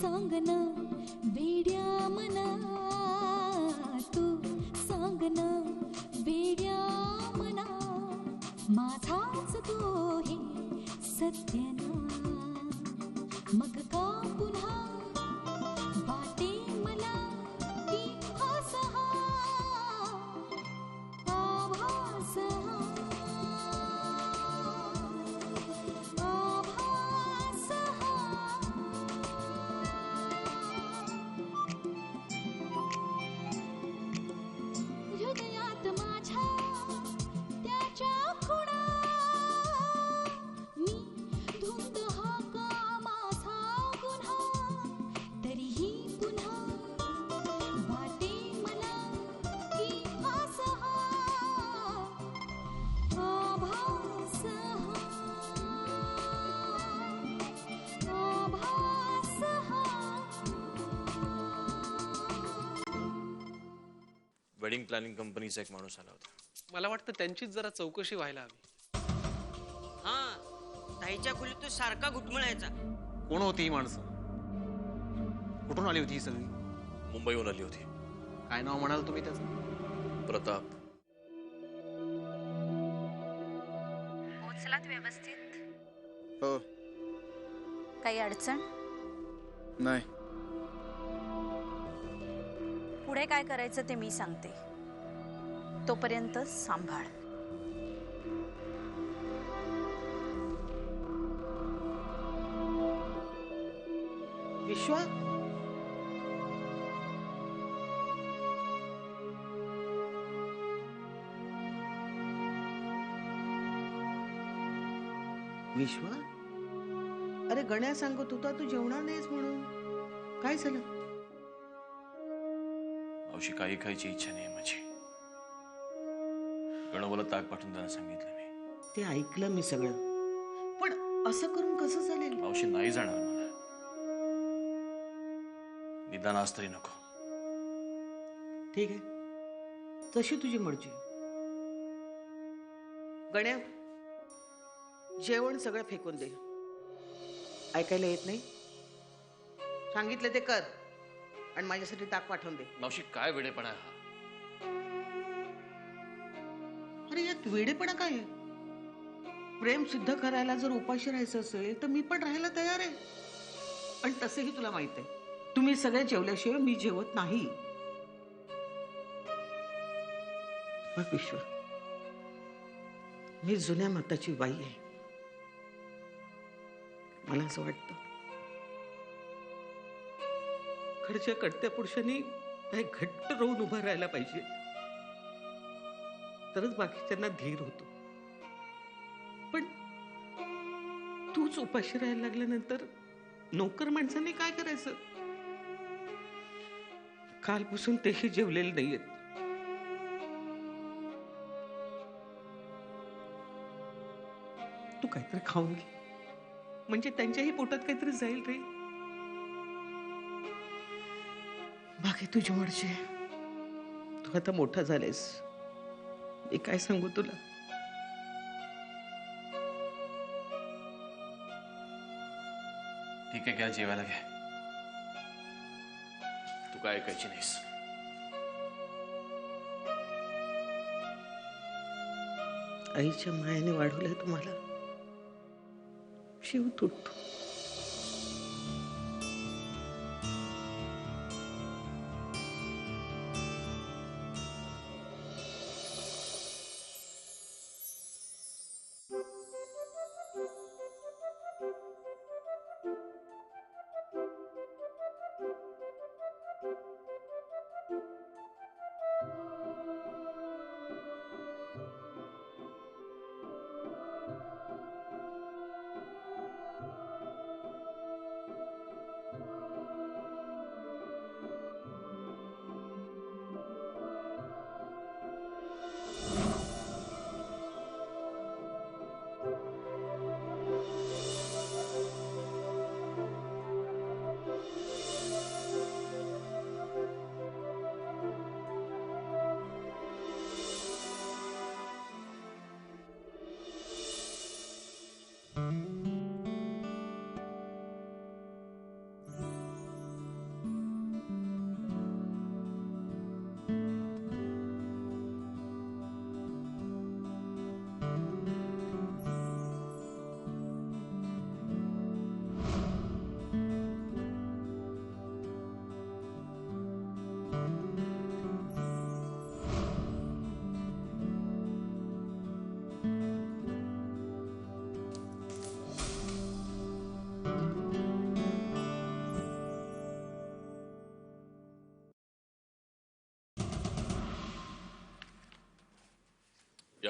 सांग ना वेड्या मना, तू सांग ना वेड्या मना, माझाच तो हे सत्य ना, मग का पुन्हा वाटे मला की हास हा आभास हा, आभास हा. हृदयात माझ्या त्याच्या खुणा, मी धुंद हा का माझा गुन्हा, तरीही पुन्हा वाटे मला की हास हा आभास हा, आभास हा. वेडिंग प्लॅनिंग कंपनीचा एक माणूस आला होता. मला वाटतं त्यांचीच जरा चौकशी व्हायला हवी. हा, ताईच्या खोलीत तो सारखा घुटमळायचा. कोण होती ही माणसं? कुठून आली होती ही सगळी? मुंबईहून आली होती. काय नाव म्हणाल तुम्ही त्याचं? प्रताप. पोचलात व्यवस्थित? हो. काही अडचण? नाही. पुढे काय करायचं ते मी सांगते, तोपर्यंत सांभाळ. विश्वा, विश्वा, अरे गण्या सांगत होता तू जेवणार नाहीस म्हणून. काय झालं? मावशी काही खायची इच्छा नाही माझी. गणोबाला ताक पाठवून त्यांना सांगितलं मी. ते ऐकलं मी सगळं, पण असं करून कसं चालेल? मावशी नाही जाणार मला. निदान आज तरी नको. ठीक आहे, तशी तुझी मर्जी. गण्या, जेवण सगळं फेकून दे. ऐकायला येत नाही? सांगितलं ते कर आणि माझ्यासाठी ताक पाठवून दे. मावशी काय वेडेपणा आहे हा. अरे यात वेडेपणा काय आहे? प्रेम सिद्ध करायला जर उपाशी राहायचं असेल तर मी पण राहायला तयार आहे. आणि तसेही तुला माहित आहे, तुम्ही सगळे जेवल्याशिवाय मी जेवत नाही. बघ विश्व, मी जुन्या मताची बाई आहे. मला असं वाटतं घरच्या कडत्या पुरुषांनी काही घट्ट रोवून उभं राहायला पाहिजे, तरच बाकीच्यांना धीर होतो. पण तूच उपाशी राहायला लागल्यानंतर नोकर माणसांनी काय करायचं? कालपासून तेही जेवलेले नाहीयेत. तू काहीतरी खाऊन घे, म्हणजे त्यांच्याही पोटात काहीतरी जाईल रे. बाकी तुझी मर्जी आहे. तू आता मोठा झालेस, मी काय सांगू तुला. ठीक आहे, घ्या जेवायला घ्या. तू काय ऐकायची नाहीस. आईच्या मायाने वाढवलंय तुम्हाला. शिव तुटतो.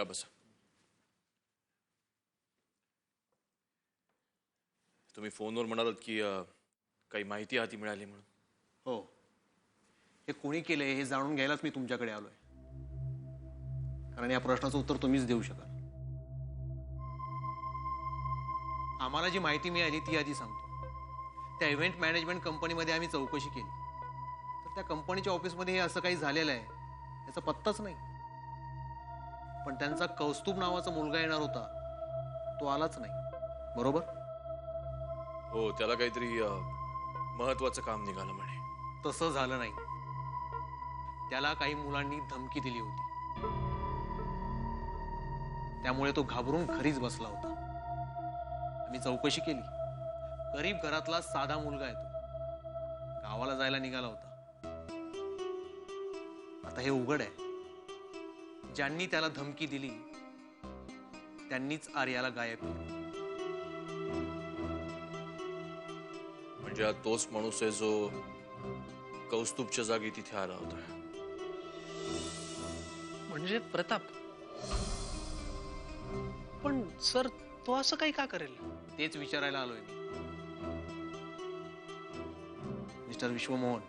या बसा. तुम्ही फोनवर म्हणालात की काही माहिती हाती मिळाली म्हणून. हो, हे कोणी केलंय हे जाणून घ्यायलाच मी तुमच्याकडे आलोय. कारण या प्रश्नाचं उत्तर तुम्हीच देऊ शकाल. आम्हाला जी माहिती मिळाली ती आधी सांगतो. त्या इव्हेंट मॅनेजमेंट कंपनीमध्ये आम्ही चौकशी केली, तर त्या कंपनीच्या ऑफिसमध्ये हे असं काही झालेलं आहे याचा पत्ताच नाही. पण त्यांचा कौस्तुभ नावाचा मुलगा येणार होता, तो आलाच नाही. बरोबर? हो, त्याला काहीतरी महत्वाचं काम निघालं म्हणे. तसं झालं नाही. त्याला काही मुलांनी धमकी दिली होती, त्यामुळे तो घाबरून घरीच बसला होता. आम्ही चौकशी केली. गरीब घरातला साधा मुलगा आहे तो. गावाला जायला निघाला होता. आता हे उघड आहे, ज्यांनी त्याला धमकी दिली त्यांनीच आर्याला गायब केलं. म्हणजे हा तोच माणूस आहे जो कौस्तुभच्या जागी तिथे आला होता. म्हणजे प्रताप. पण सर, तो असं काही का करेल? तेच विचारायला आलोय मी. मिस्टर विश्वमोहन,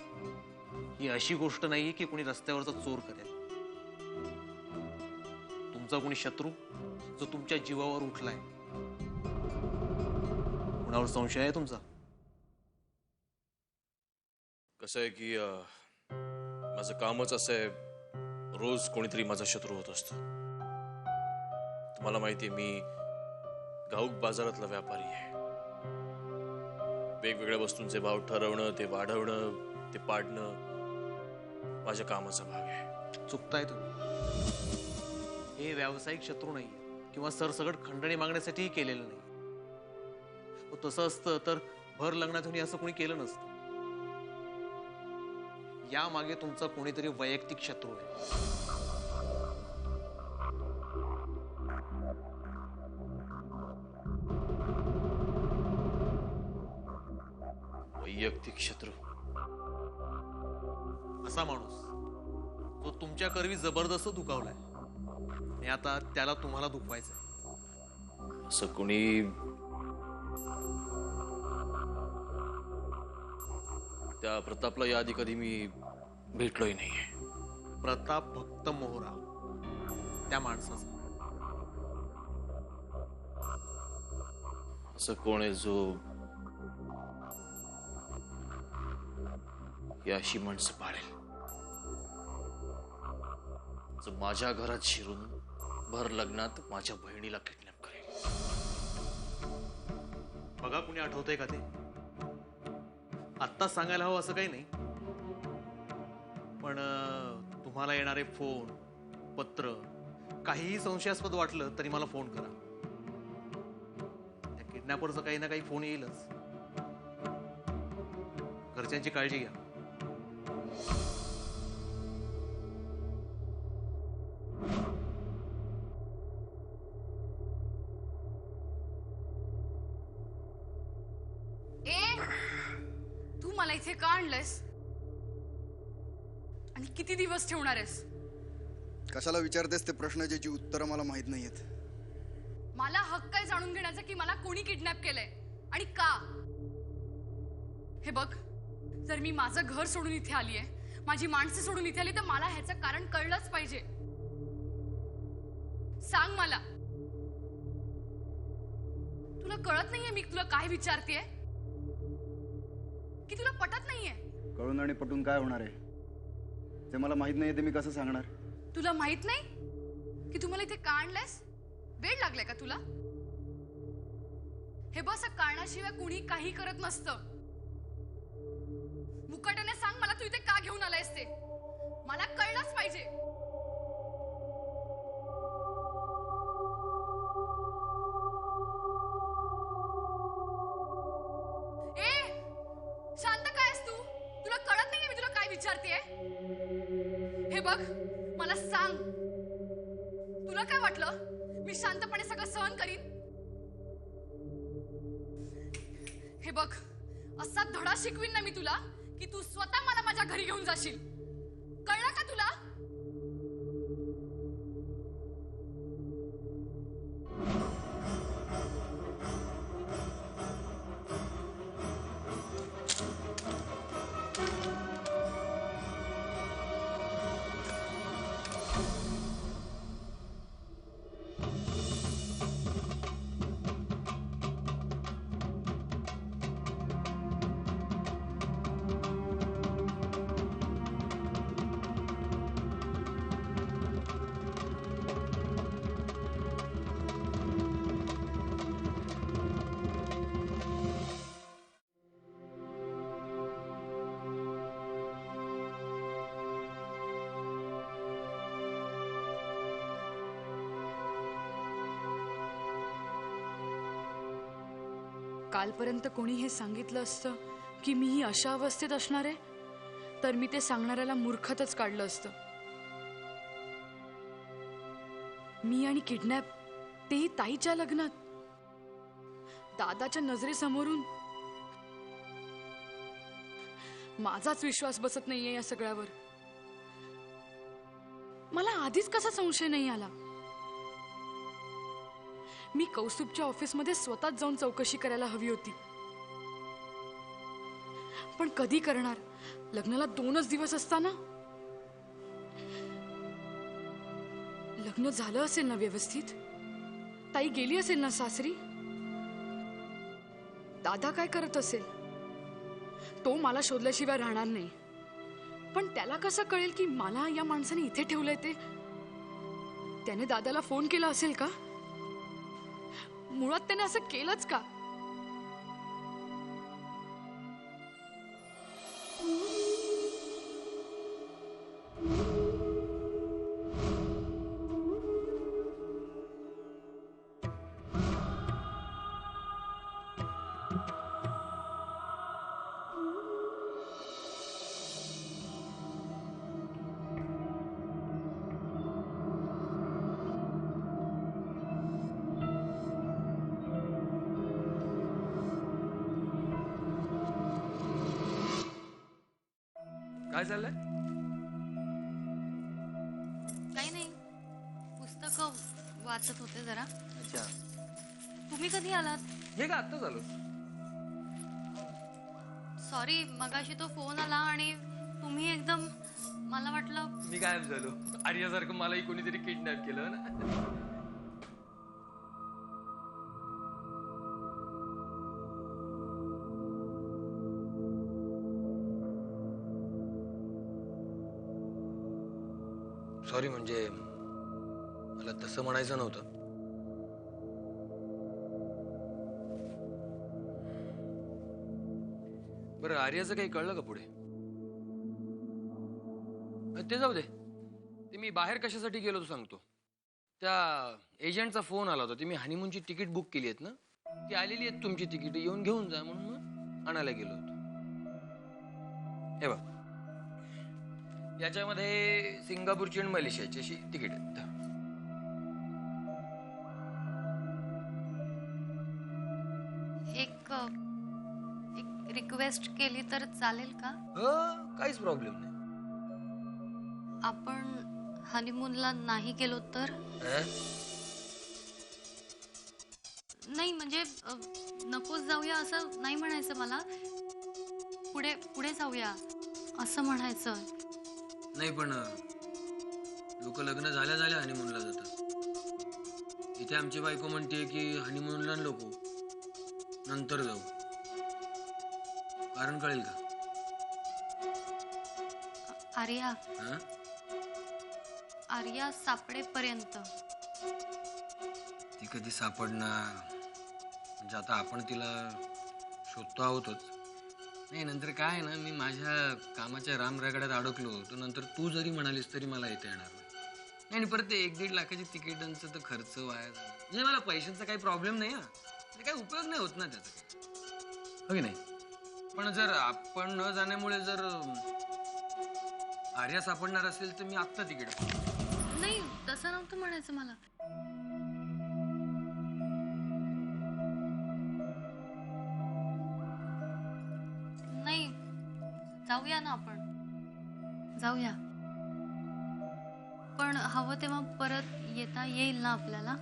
ही अशी गोष्ट नाहीये की कोणी रस्त्यावरचा चोर करेल. तुमचा कोणी शत्रू जो तुमच्या जीवावर उठलाय, कुणावर संशय आहे तुमचा? कसं आहे की माझं कामच असं आहे, रोज कोणीतरी माझा शत्रू होत असतो. तुम्हाला माहिती आहे, मी घाऊक बाजारातला व्यापारी आहे. वेगवेगळ्या वस्तूंचे भाव ठरवणं, ते वाढवणं, ते पाडणं माझ्या कामाचा भाग आहे. चुकताय तुम्ही. हे व्यावसायिक शत्रू नाही किंवा सरसगट खंडणी मागण्यासाठीही केलेलं नाही. तसं असतं तर भर लग्नातून असं कोणी केलं नसतं. या मागे तुमचा कोणीतरी वैयक्तिक शत्रू आहे. वैयक्तिक शत्रू? असा माणूस तो तुमच्या करवी जबरदस्त दुखावलाय आणि आता त्याला तुम्हाला दुखवायचंय. असं कोणी त्या प्रतापला याआधी कधी मी भेटलोही नाहीये. प्रताप भक्त मोहरा त्या माणसाचा. असं कोण आहे जो याशी माणसं पाळेल, जो माझ्या घरात शिरून भर लग्नात माझ्या बहिणीला किडनॅप करेल? बघा, कुणी आठवतंय का ते? आत्ताच सांगायला हवं असं काही नाही, पण तुम्हाला येणारे फोन, पत्र, काहीही संशयास्पद वाटलं तरी मला फोन करा. त्या किडनॅपरचा काही ना काही फोन येईलच. घरच्यांची काळजी घ्या. तू मला इथे का आणलंयस आणि किती दिवस ठेवणार आहेस? कशाला विचारतेस ते प्रश्न ज्याची उत्तरं मला माहित नाहीयेत? मला हक्क आहे जाणून घेण्याचा की मला कोणी किडनॅप केलंय आणि का. हे बघ, जर मी माझं घर सोडून इथे आलीये, माझी माणसं सोडून इथे आली, तर मला ह्याचं कारण कळलंच पाहिजे. सांग मला. तुला कळत नाहीये मी तुला काय विचारतेय? की तुला पटत नाहीये? कळून आणि पटून काय होणार आहे? ते मला माहित नाहीये, ते मी कसं सांगणार? तुला माहित नाही की तू मला इथे का आणलंयस? वेळ लागलाय का तुला? हे बस, कारणाशिवाय कुणी काही करत नसतं. मुकाट्याने सांग मला, तू इथे का घेऊन आलायस ते मला कळलंच पाहिजे. शांत काय आहेस तू? तुला कळत नाहीये मी तुला काय विचारतेय? हे बघ, मला सांग, तुला काय वाटलं मी शांतपणे सगळं सहन करीन? हे बघ, असा धडा शिकवीन ना मी तुला की तू स्वतः मला माझ्या घरी घेऊन जाशील. कळलं का तुला? कालपर्यंत कोणी हे सांगितलं असतं की मी ही अशा अवस्थेत असणार आहे तर मी ते सांगणाऱ्याला मूर्खतच काढलं असतं. मी आणि किडनॅप तेही ताईच्या लग्नात, दादाच्या नजरेसमोरून. माझाच विश्वास बसत नाहीये या सगळ्यावर. मला आधीच कसा संशय नाही आला. मी कौस्तुभच्या ऑफिसमध्ये स्वतःच जाऊन चौकशी करायला हवी होती, पण कधी करणार? लग्नाला 2च दिवस असताना. लग्न झालं असेल ना व्यवस्थित? ताई गेली असेल ना सासरी? दादा काय करत असेल? तो मला शोधल्याशिवाय राहणार नाही. पण त्याला कसं कळेल की मला या माणसाने इथे ठेवलंय ते? त्याने दादाला फोन केला असेल का? मुळात त्याने असं केलंच का? काय चाललंय? काही नाही, पुस्तकं वाचत होते जरा. अच्छा, तुम्ही कधी आलात? हे का आत्ता झालं? सॉरी, मगाशी तो फोन आला आणि तुम्ही एकदम, मला वाटलं. मी गायब झालो. आर्यासारखं मलाही कोणीतरी किडनॅप केलं ना. सॉरी, म्हणजे मला तसं म्हणायचं नव्हतं. बरं, आर्याचं काही कळलं का पुढे? ते जाऊ दे. ते मी बाहेर कशासाठी गेलो तो सांगतो. त्या एजंटचा फोन आला होता. ती मी हनीमूनची तिकीट बुक केली आहेत ना, ती आलेली आहेत तुमची तिकीट, येऊन घेऊन जा म्हणून मग आणायला गेलो होतो. हे बघ, याच्यामध्ये सिंगापूरची आणि मलेशियाची अशी तिकीट आहेत. एक रिक्वेस्ट केली तर चालेल का? काहीच प्रॉब्लेम नाही. आपण हनीमूनला नाही गेलो तर? नाही म्हणजे नकोच जाऊया असं नाही म्हणायचं मला. पुढे पुढे जाऊया असं म्हणायचं. नाही, पण लोक लग्न झाल्या झाल्या हनीमूनला जातात. इथे आमची बायको म्हणते की हनीमूनला नको, नंतर जाऊ. कारण कळेल का? आर्या, आर्या सापडेपर्यंत. ती कधी सापडणार? म्हणजे आता आपण तिला शोधतो आहोतच. नाही, नंतर काय आहे ना, मी माझ्या कामाच्या रामरागड्यात अडकलो तर नंतर तू जरी म्हणालीस तरी मला येता येणार नाही. आणि परत ते 1-1.5 लाखाची तिकिटांचं तर खर्च वाया झाला. म्हणजे मला पैशांचा काही प्रॉब्लेम नाही. ते काही उपयोग नाही होत ना त्याचा, हो की नाही? पण जर आपण न जाण्यामुळे जर आर्या सापडणार असेल तर मी आत्ता तिकीट. नाही, तसं नव्हतं म्हणायचं मला. नाही, जाऊया ना आपण, जाऊया. पण हवं तेव्हा परत येता येईल ना आपल्याला?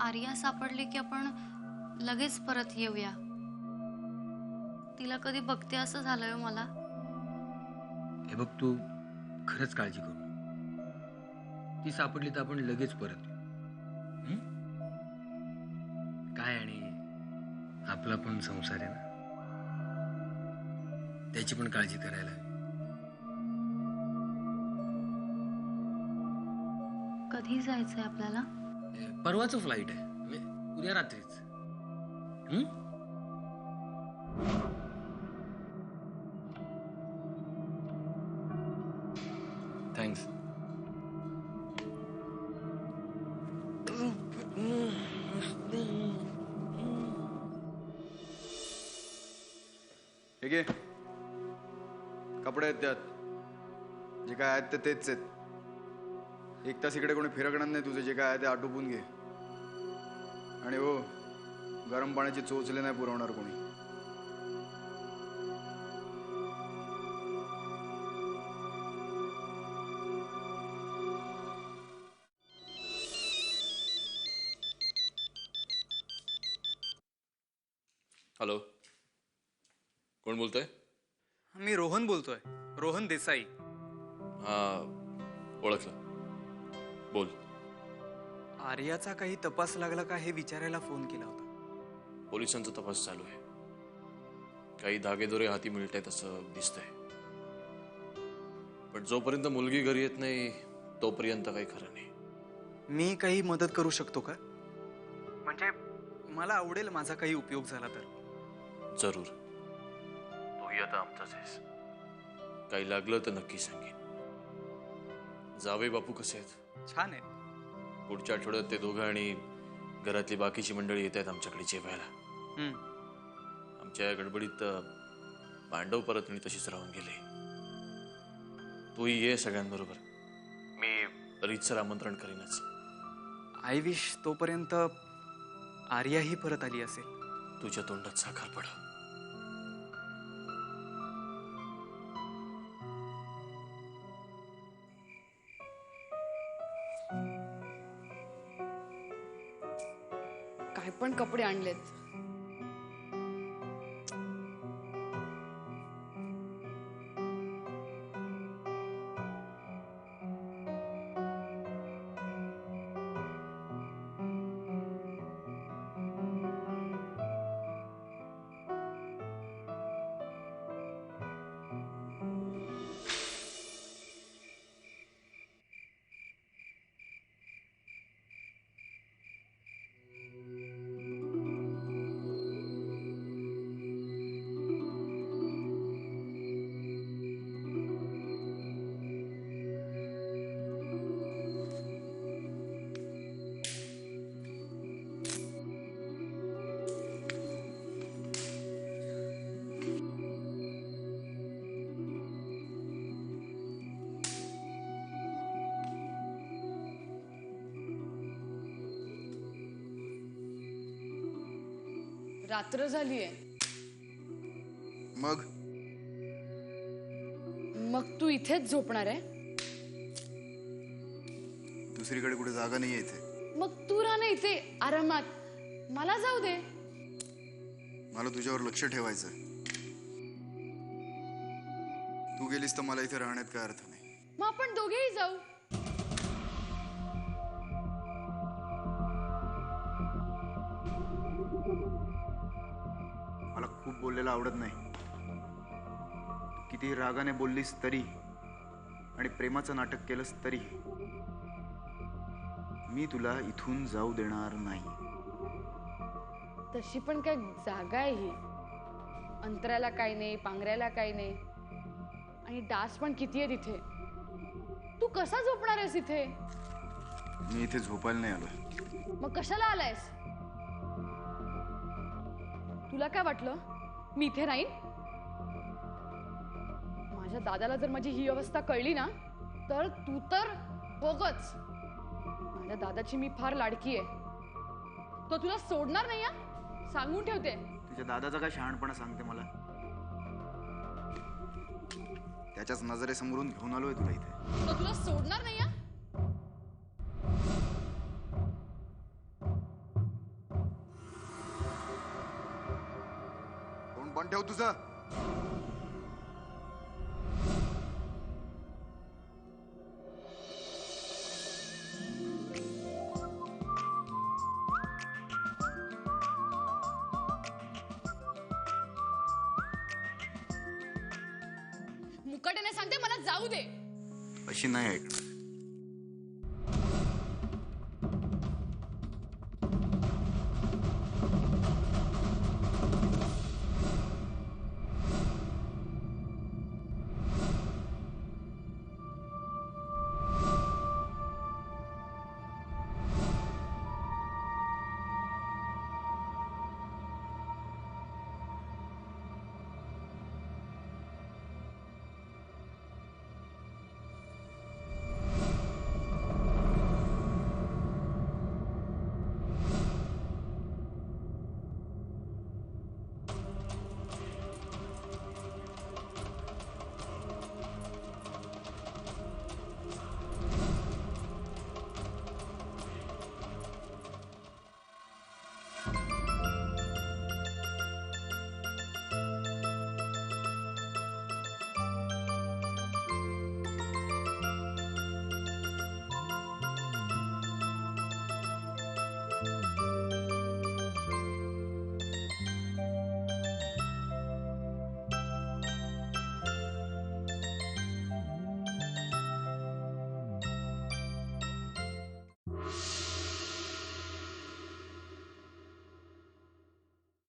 आर्या सापडली की आपण लगेच परत येऊया. तिला कधी बघते असं झालंय मला. हे बघ, तू खरंच काळजी करू. ती सापडली तर आपण लगेच परत येऊ. काय, आणि आपला पण संसार आहे ना, त्याची पण काळजी करायला हवी. कधी जायचंय आपल्याला? परवाचं फ्लाईट आहे, म्हणजे उद्या रात्रीच. थँक्स. घे. कपडे आहेत त्यात, जे काय आहेत ते तेच आहेत. एक तास इकडे कोणी फिरकणार नाही. तुझे जे काय आहे ते आटोपून घे. आणि हो, गरम पाण्याची चोचले नाही पुरवणार कोणी. हॅलो, कोण बोलतोय? मी रोहन बोलतोय, रोहन देसाई. हा, ओळखलं. बोल. आर्याचा काही तपास लागला का हे विचारायला फोन केला होता. पोलिसांचा तपास चालू आहे. काही धागेदोरे हाती मिळत आहेत असं दिसतंय. पण जोपर्यंत मुलगी घरी येत नाही तोपर्यंत काही खरं नाही. मी काही मदत करू शकतो का? म्हणजे मला आवडेल माझा काही उपयोग झाला तर. जरूर. तूही आता आमचाच आहेस. काही लागलं तर नक्की सांगेन. जावे बापू कसे आहेत? छान आहे. पुढच्या आठवड्यात ते दोघं आणि घरातली बाकीची मंडळी येत आहेत आमच्याकडे जेवायला. आमच्या गडबडीत पांडव परत आणि तशीच राहून गेले. तूही ये सगळ्यांबरोबर. मी रीतसर आमंत्रण करीनच. आय विश तोपर्यंत आर्याही परत आली असेल. तुझ्या तोंडात साखर पड. काय पण कपडे आणलेत. रात्र झालीये. मग मग तू इथेच झोपणार आहे? दुसरीकडे कुठे जागा नाहीये इथे. मग तू राहा ना इथे आरामात. मला जाऊ दे. मला तुझ्यावर लक्ष ठेवायचं. तू गेलीस तर मला इथे राहण्यात काय अर्थ नाही. मग आपण दोघेही जाऊ. मला खूप बोललेलं आवडत नाही. कितीही रागाने बोललीस तरी आणि प्रेमाचं नाटक केलंस तरी मी तुला इथून जाऊ देणार नाही. तशी पण काय जागा आहे ही. अंतराला काही नाही, पांघऱ्याला काही नाही. आणि डास पण किती आहे तिथे. तू कसा झोपणार आहेस इथे? मी इथे झोपायला नाही आलोय. मग कशाला आलायस? तुला काय वाटलं मी इथे राहीन? माझ्या दादाला जर माझी ही अवस्था कळली ना तर तू तर बघच. माझ्या दादाची मी फार लाडकी आहे. तो तुला सोडणार नाही. सांगून ठेवते. तुझ्या दादाचा काय शहाणपणा सांगते मला. त्याच्याच नजरेसमोरून घेऊन आलोय तुला इथे. तो तुला सोडणार नाही. कोण बंद ठेव तुझं. मुकाट्याने सांगते मला जाऊ दे. अशी नाही ऐकणार.